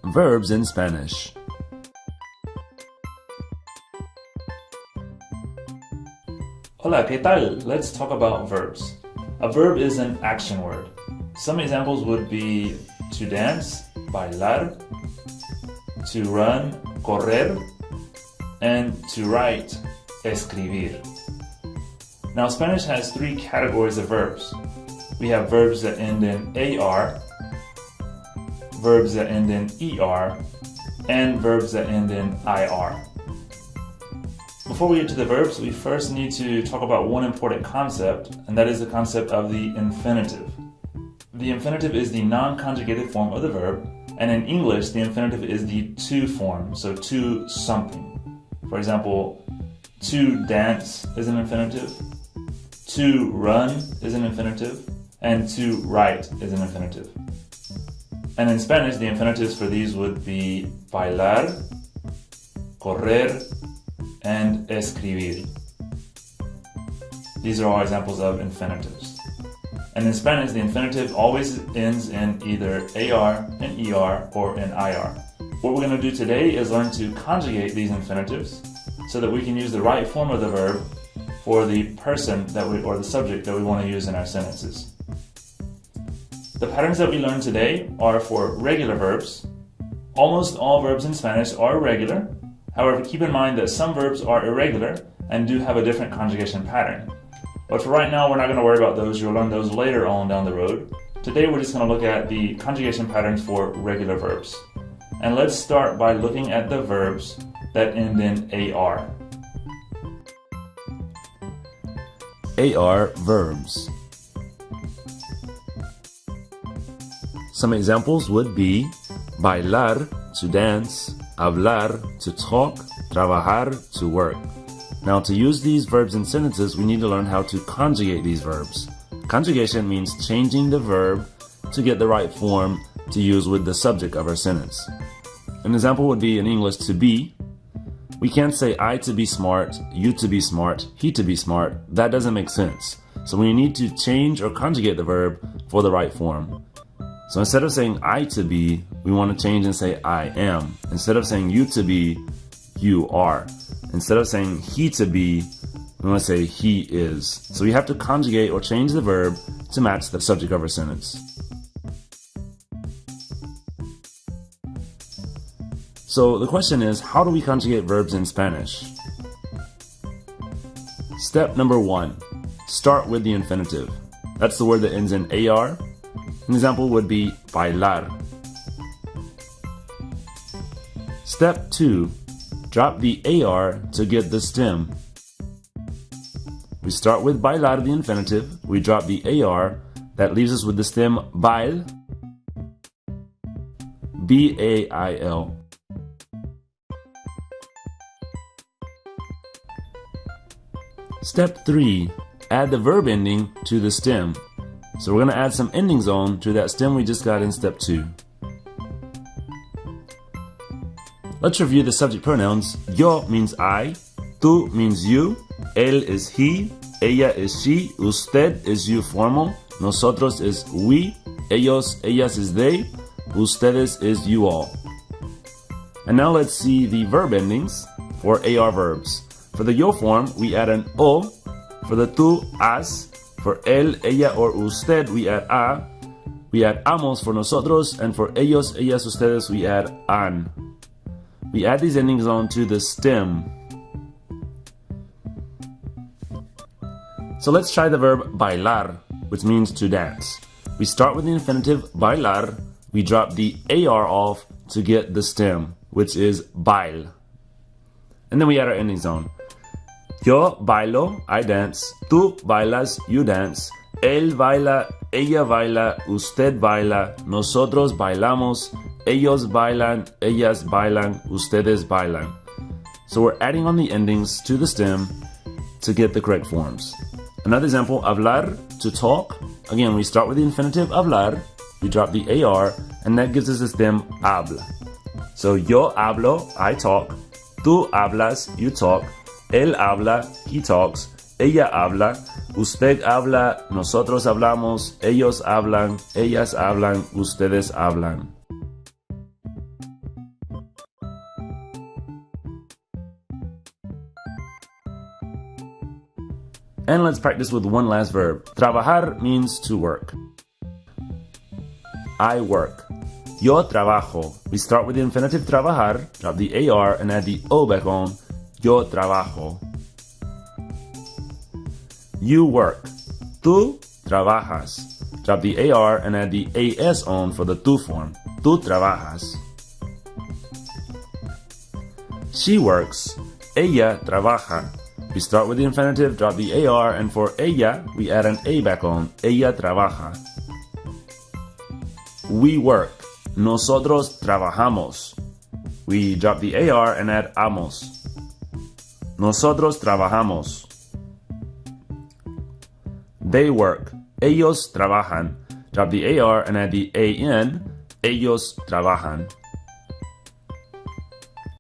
verbs in Spanish. Hola, ¿qué tal? Let's talk about verbs. A verb is an action word. Some examples would be to dance, bailar, to run, correr, and to write, escribir. Now, Spanish has three categories of verbs. We have verbs that end in AR, verbs that end in ER, and verbs that end in IR. Before we get to the verbs, we first need to talk about one important concept, and that is the concept of the infinitive. The infinitive is the non-conjugated form of the verb, and in English, the infinitive is the to form, so to something. For example, to dance is an infinitive, to run is an infinitive, and to write is an infinitive. And in Spanish, the infinitives for these would be bailar, correr, and escribir. These are all examples of infinitives. And in Spanish, the infinitive always ends in either AR, in ER, or in IR. What we're going to do today is learn to conjugate these infinitives so that we can use the right form of the verb for the person or the subject that we want to use in our sentences. The patterns that we learn today are for regular verbs. Almost all verbs in Spanish are regular. However, keep in mind that some verbs are irregular and do have a different conjugation pattern. But for right now, we're not going to worry about those. You'll learn those later on down the road. Today, we're just going to look at the conjugation patterns for regular verbs. And let's start by looking at the verbs that end in AR. AR verbs. Some examples would be bailar, to dance, hablar, to talk, trabajar, to work. Now, to use these verbs in sentences, we need to learn how to conjugate these verbs. Conjugation means changing the verb to get the right form to use with the subject of our sentence. An example would be in English, to be. We can't say I to be smart, you to be smart, he to be smart. That doesn't make sense. So we need to change or conjugate the verb for the right form. So instead of saying I to be, we want to change and say I am. Instead of saying you to be, you are. Instead of saying he to be, we want to say he is. So we have to conjugate or change the verb to match the subject of our sentence. So the question is, how do we conjugate verbs in Spanish? Step number 1, start with the infinitive. That's the word that ends in AR. An example would be bailar. Step 2, drop the AR to get the stem. We start with bailar, the infinitive. We drop the AR. That leaves us with the stem bail. B-A-I-L. Step 3, add the verb ending to the stem. So we're going to add some endings on to that stem we just got in step 2. Let's review the subject pronouns. Yo means I, tú means you, él is he, ella is she, usted is you formal, nosotros is we, ellos, ellas is they, ustedes is you all. And now let's see the verb endings for AR verbs. For the yo form, we add an o. For the tú, as. For él, ella, or usted, we add a. We add amos for nosotros, and for ellos, ellas, ustedes, we add an. We add these endings on to the stem. So let's try the verb bailar, which means to dance. We start with the infinitive bailar. We drop the AR off to get the stem, which is bail. And then we add our endings on. Yo bailo, I dance. Tú bailas, you dance. Él baila, ella baila, usted baila, nosotros bailamos, ellos bailan, ellas bailan, ustedes bailan. So we're adding on the endings to the stem to get the correct forms. Another example, hablar, to talk. Again, we start with the infinitive hablar, we drop the AR, and that gives us the stem habla. So yo hablo, I talk. Tú hablas, you talk. Él habla, he talks. Ella habla, usted habla, nosotros hablamos, ellos hablan, ellas hablan, ustedes hablan. And let's practice with one last verb. Trabajar means to work. I work. Yo trabajo. We start with the infinitive trabajar, drop the AR and add the O back on. Yo trabajo. You work. Tú trabajas. Drop the AR and add the AS on for the tú form. Tú trabajas. She works. Ella trabaja. We start with the infinitive, drop the AR, and for ella, we add an A back on. Ella trabaja. We work. Nosotros trabajamos. We drop the AR and add amos. Nosotros trabajamos. They work. Ellos trabajan. Drop the AR and add the AN. Ellos trabajan.